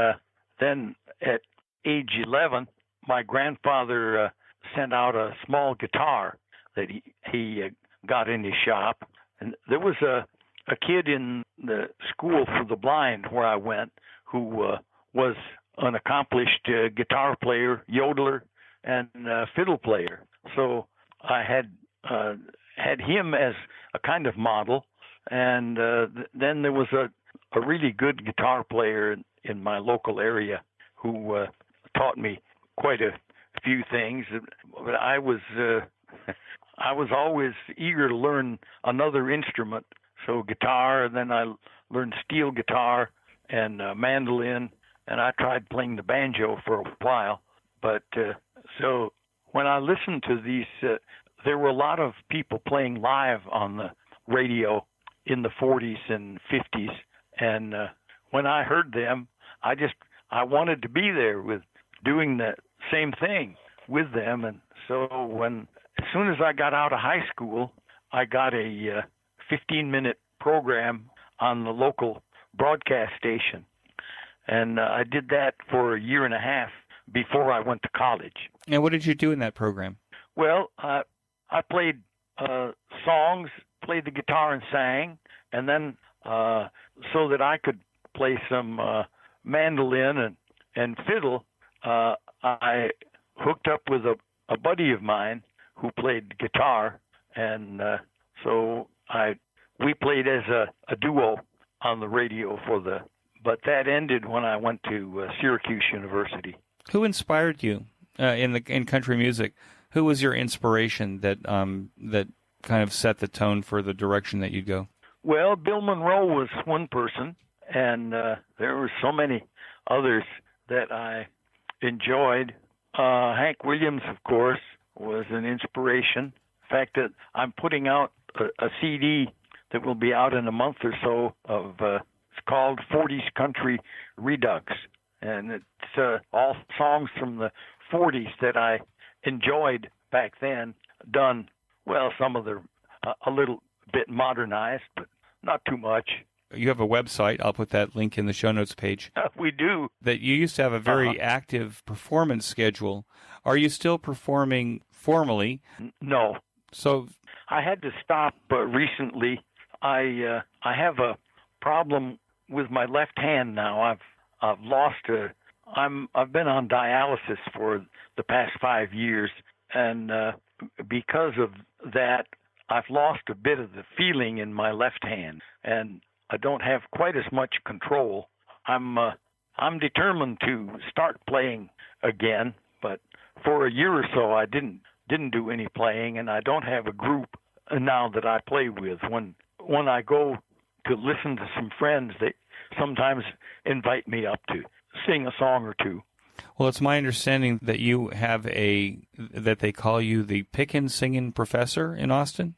Speaker 2: then at age 11, my grandfather sent out a small guitar that he got in his shop. And there was a kid in the school for the blind where I went who was an accomplished guitar player, yodeler, and fiddle player. So I had him as a kind of model. And then there was a really good guitar player in my local area who taught me quite a few things. But I was always eager to learn another instrument. So guitar, and then I learned steel guitar and mandolin, and I tried playing the banjo for a while. But so when I listened to these, there were a lot of people playing live on the radio in the 40s and 50s. And when I heard them, I wanted to be there with doing the same thing with them. And so as soon as I got out of high school, I got a 15-minute program on the local broadcast station. And I did that for a year and a half before I went to college.
Speaker 1: And what did you do in that program?
Speaker 2: Well, I played songs, played the guitar and sang, and then so that I could play some mandolin and fiddle, I hooked up with a buddy of mine who played guitar, and so we played as a duo on the radio but that ended when I went to Syracuse University.
Speaker 1: Who inspired you in country music? Who was your inspiration that kind of set the tone for the direction that you'd go?
Speaker 2: Well, Bill Monroe was one person, and there were so many others that I enjoyed. Hank Williams, of course, was an inspiration. The fact that I'm putting out a CD that will be out in a month or so of it's called 40s Country Redux, and it's all songs from the 40s that I enjoyed back then, done, well, some of them a little bit modernized, but not too much.
Speaker 1: You have a website. I'll put that link in the show notes page.
Speaker 2: We do.
Speaker 1: That you used to have a very active performance schedule. Are you still performing formally?
Speaker 2: No.
Speaker 1: So
Speaker 2: I had to stop recently. I have a problem with my left hand now. I've lost I've been on dialysis for the past 5 years, and because of that, I've lost a bit of the feeling in my left hand, and I don't have quite as much control. I'm determined to start playing again, but for a year or so I didn't do any playing, and I don't have a group now that I play with. When I go to listen to some friends, they sometimes invite me up to sing a song or two.
Speaker 1: Well, it's my understanding that you have that they call you the Pickin' Singin' Professor in Austin?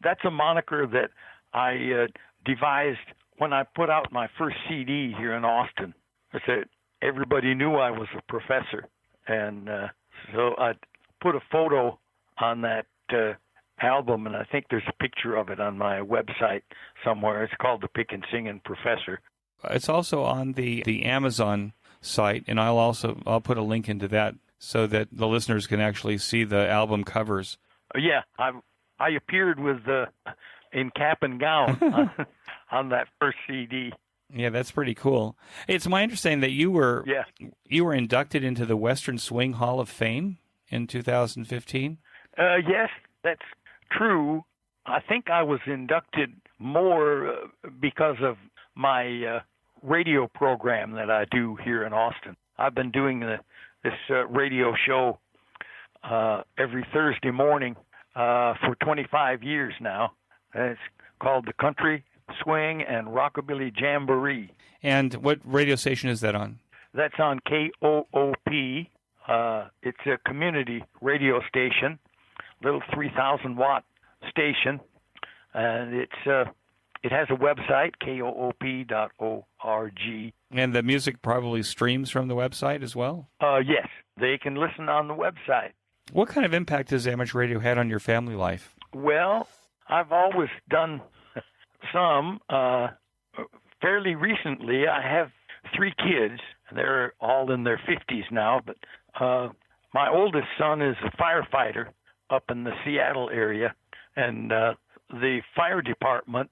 Speaker 2: That's a moniker that I devised when I put out my first CD here in Austin. I said everybody knew I was a professor, and so I put a photo on that album, and I think there's a picture of it on my website somewhere. It's called the Pickin' Singin' Professor.
Speaker 1: It's also on the Amazon site, and I'll put a link into that so that the listeners can actually see the album covers.
Speaker 2: Yeah, I appeared with in cap and gown on that first CD.
Speaker 1: Yeah, that's pretty cool. It's my understanding that you were inducted into the Western Swing Hall of Fame in 2015.
Speaker 2: Yes, that's true. I think I was inducted more because of my radio program that I do here in Austin. I've been doing this radio show every Thursday morning for 25 years now. It's called the Country, Swing, and Rockabilly Jamboree.
Speaker 1: And what radio station is that on?
Speaker 2: That's on KOOP. It's a community radio station, little 3,000-watt station, and it has a website, koop.org.
Speaker 1: And the music probably streams from the website as well?
Speaker 2: Yes, they can listen on the website.
Speaker 1: What kind of impact has amateur radio had on your family life?
Speaker 2: Well, I've always done some. Fairly recently, I have 3 kids. They're all in their 50s now, but my oldest son is a firefighter up in the Seattle area, and the fire department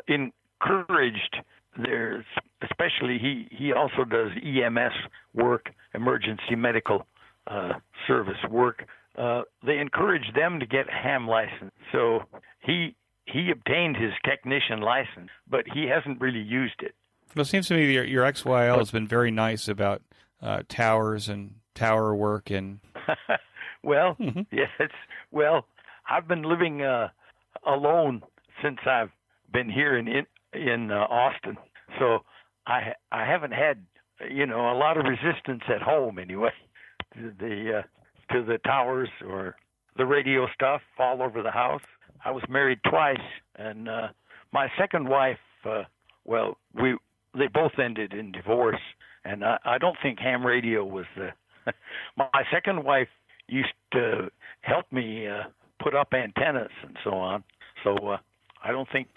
Speaker 2: encouraged theirs, especially he also does EMS work, emergency medical service work. They encouraged them to get a ham license. So he obtained his technician license, but he hasn't really used it.
Speaker 1: Well, it seems to me your ex-YL has been very nice about towers and tower work and.
Speaker 2: Well, yes. Well, I've been living alone since I've been here in Austin, so I haven't had a lot of resistance at home anyway to the towers or the radio stuff all over the house. I was married twice, and my second wife, they both ended in divorce, and I don't think ham radio was the. My second wife used to help me put up antennas and so on, so I don't think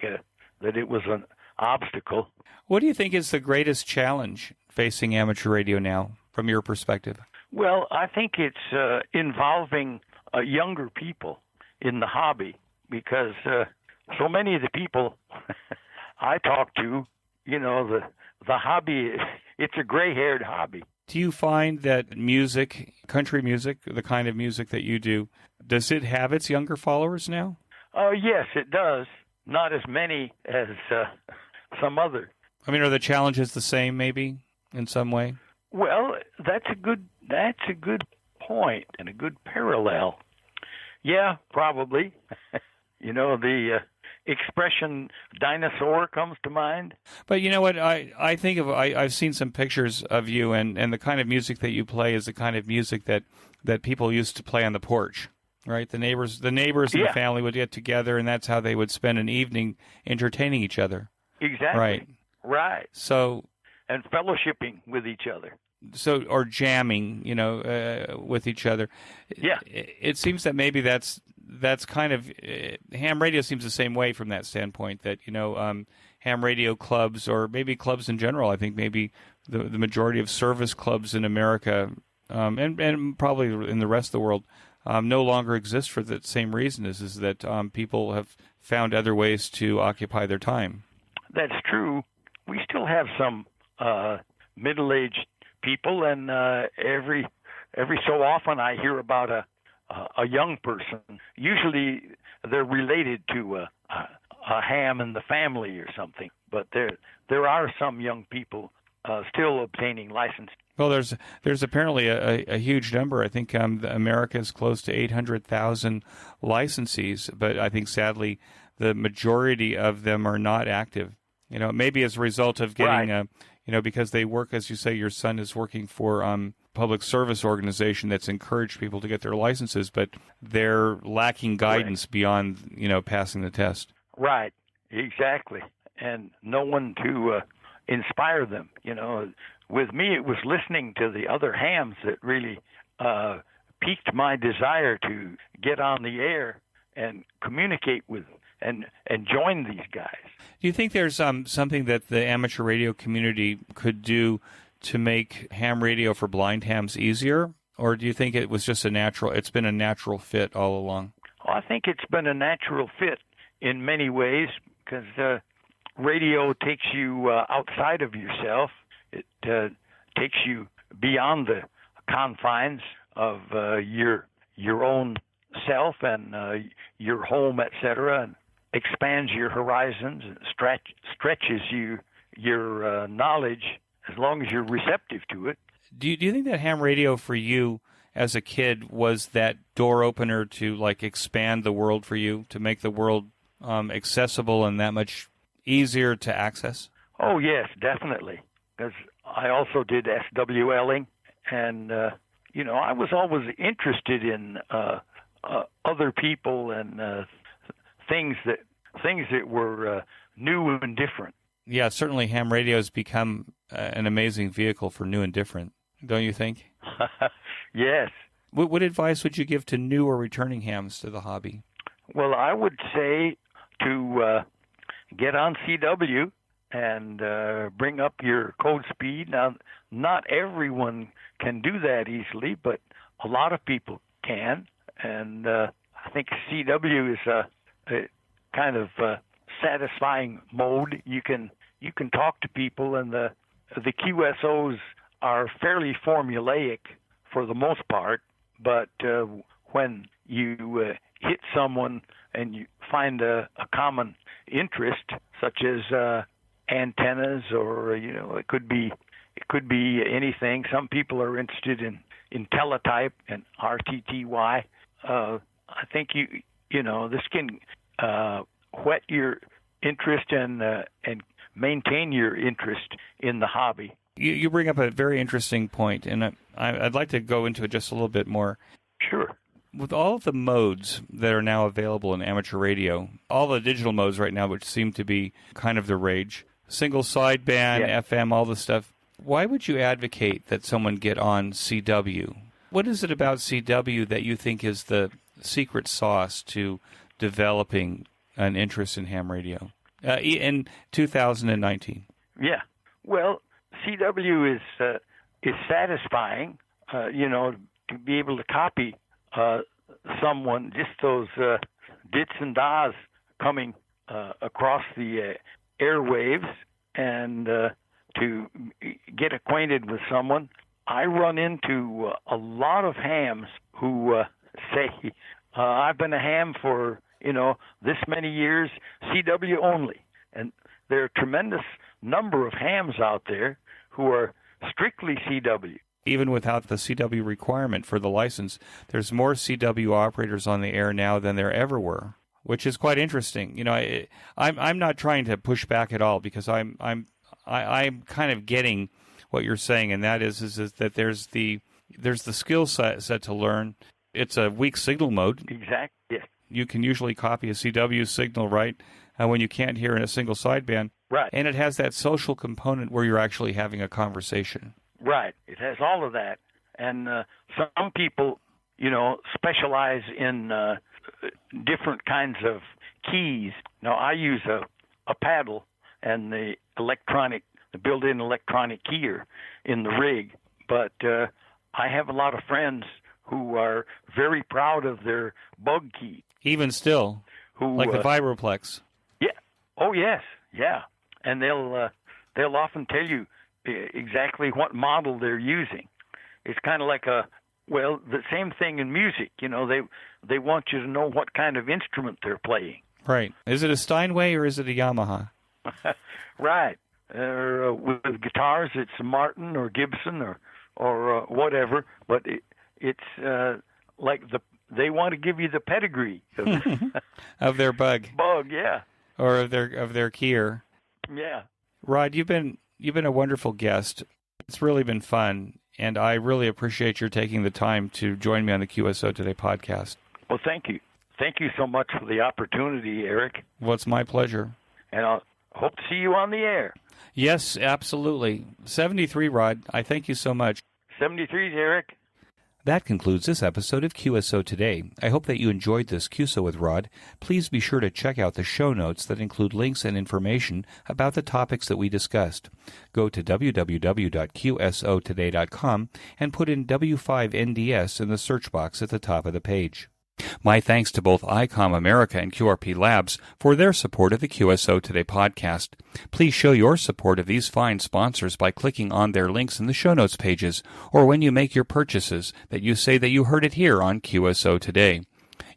Speaker 2: that it was an obstacle.
Speaker 1: What do you think is the greatest challenge facing amateur radio now, from your perspective?
Speaker 2: Well, I think it's involving younger people in the hobby, because so many of the people I talk to, the hobby it's a gray-haired hobby.
Speaker 1: Do you find that music, country music, the kind of music that you do, does it have its younger followers now?
Speaker 2: Yes, it does. Not as many as some other.
Speaker 1: I mean, are the challenges the same, maybe, in some way?
Speaker 2: Well, that's a good point and a good parallel. Yeah, probably. The expression dinosaur comes to mind.
Speaker 1: But you know what? I think I've seen some pictures of you, and the kind of music that you play is the kind of music that people used to play on the porch, right? The neighbors and the family would get together, and that's how they would spend an evening entertaining each other.
Speaker 2: Exactly. Right.
Speaker 1: So,
Speaker 2: and fellowshipping with each other.
Speaker 1: So, or jamming, with each other.
Speaker 2: Yeah.
Speaker 1: It seems that maybe that's kind of ham radio seems the same way from that standpoint. That ham radio clubs, or maybe clubs in general. I think maybe the majority of service clubs in America, and probably in the rest of the world, no longer exist for the same reason. Is that people have found other ways to occupy their time. That's
Speaker 2: true. We still have some middle-aged people, and every so often I hear about a young person. Usually they're related to a ham in the family or something, but there are some young people still obtaining license.
Speaker 1: Well, there's apparently a huge number. I think America is close to 800,000 licensees, but I think sadly the majority of them are not active. Maybe as a result of getting because they work, as you say, your son is working for public service organization that's encouraged people to get their licenses, but they're lacking guidance beyond, passing the test.
Speaker 2: Right, exactly. And no one to inspire them. With me, it was listening to the other hams that really piqued my desire to get on the air and communicate with and join these guys.
Speaker 1: Do you think there's something that the amateur radio community could do to make ham radio for blind hams easier, or do you think it was just it's been a natural fit all along?
Speaker 2: I think it's been a natural fit in many ways, because radio takes you outside of yourself. It takes you beyond the confines of your own self and your home, etc., and expands your horizons and stretches your knowledge, as long as you're receptive to it.
Speaker 1: Do you think that ham radio for you as a kid was that door opener to expand the world for you, to make the world accessible and that much easier to access?
Speaker 2: Oh yes, definitely. Because I also did SWLing, and I was always interested in other people and things that were new and different.
Speaker 1: Yeah, certainly ham radio has become an amazing vehicle for new and different, don't you think?
Speaker 2: Yes.
Speaker 1: What advice would you give to new or returning hams to the hobby?
Speaker 2: Well, I would say to get on CW and bring up your code speed. Now, not everyone can do that easily, but a lot of people can. And I think CW is a kind of satisfying mode. You can talk to people, and the QSOs are fairly formulaic for the most part. But when you hit someone and you find a common interest, such as antennas, or it could be anything. Some people are interested in teletype and RTTY. I think this can whet your interest and maintain your interest in the hobby.
Speaker 1: You bring up a very interesting point, and I'd like to go into it just a little bit more.
Speaker 2: Sure.
Speaker 1: With all of the modes that are now available in amateur radio, all the digital modes right now, which seem to be kind of the rage, single sideband, FM, all this stuff, why would you advocate that someone get on CW? What is it about CW that you think is the secret sauce to developing an interest in ham radio in 2019?
Speaker 2: Yeah. Well, CW is satisfying, to be able to copy someone, just those dits and dahs coming across the airwaves, and to get acquainted with someone, I run into a lot of hams who say, I've been a ham for, this many years, CW only. And there are a tremendous number of hams out there who are strictly CW.
Speaker 1: Even without the CW requirement for the license, there's more CW operators on the air now than there ever were, which is quite interesting. I'm not trying to push back at all, because I'm kind of getting what you're saying, and that is that there's the skill set to learn. It's a weak signal mode.
Speaker 2: Exactly. Yes.
Speaker 1: You can usually copy a CW signal, right, when you can't hear in a single sideband.
Speaker 2: Right.
Speaker 1: And it has that social component where you're actually having a conversation.
Speaker 2: Right. It has all of that. And some people, specialize in different kinds of keys. Now, I use a paddle and the built-in electronic keyer in the rig, but I have a lot of friends who are very proud of their bug key.
Speaker 1: Even still, like the Vibroplex.
Speaker 2: Yeah. Oh, yes. Yeah. And they'll often tell you exactly what model they're using. It's kind of like the same thing in music. They want you to know what kind of instrument they're playing.
Speaker 1: Right. Is it a Steinway or is it a Yamaha?
Speaker 2: Right. With guitars, it's a Martin or Gibson or whatever. But it's like they want to give you the pedigree
Speaker 1: of their bug.
Speaker 2: Bug, yeah.
Speaker 1: Or of their keyer.
Speaker 2: Yeah.
Speaker 1: Rod, you've been a wonderful guest. It's really been fun, and I really appreciate your taking the time to join me on the QSO Today podcast.
Speaker 2: Well, thank you. Thank you so much for the opportunity, Eric.
Speaker 1: Well, it's my pleasure.
Speaker 2: And I hope to see you on the air.
Speaker 1: Yes, absolutely. 73, Rod. I thank you so much.
Speaker 2: 73, Eric.
Speaker 1: That concludes this episode of QSO Today. I hope that you enjoyed this QSO with Rod. Please be sure to check out the show notes that include links and information about the topics that we discussed. Go to www.qsotoday.com and put in W5NDS in the search box at the top of the page. My thanks to both ICOM America and QRP Labs for their support of the QSO Today podcast. Please show your support of these fine sponsors by clicking on their links in the show notes pages, or when you make your purchases, that you say that you heard it here on QSO Today.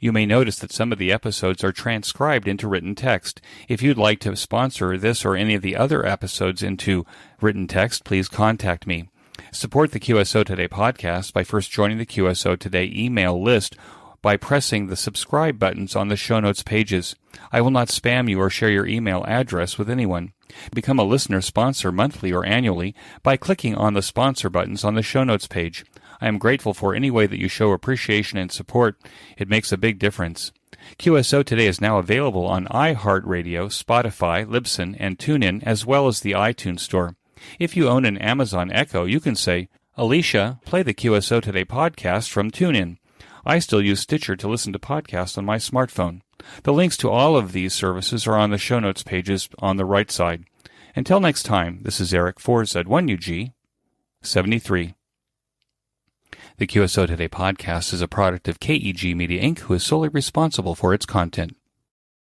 Speaker 1: You may notice that some of the episodes are transcribed into written text. If you'd like to sponsor this or any of the other episodes into written text, please contact me. Support the QSO Today podcast by first joining the QSO Today email list by pressing the subscribe buttons on the show notes pages. I will not spam you or share your email address with anyone. Become a listener sponsor monthly or annually by clicking on the sponsor buttons on the show notes page. I am grateful for any way that you show appreciation and support. It makes a big difference. QSO Today is now available on iHeartRadio, Spotify, Libsyn, and TuneIn, as well as the iTunes Store. If you own an Amazon Echo, you can say, Alicia, play the QSO Today podcast from TuneIn. I still use Stitcher to listen to podcasts on my smartphone. The links to all of these services are on the show notes pages on the right side. Until next time, this is Eric 4Z1UG 73. The QSO Today podcast is a product of KEG Media Inc., who is solely responsible for its content.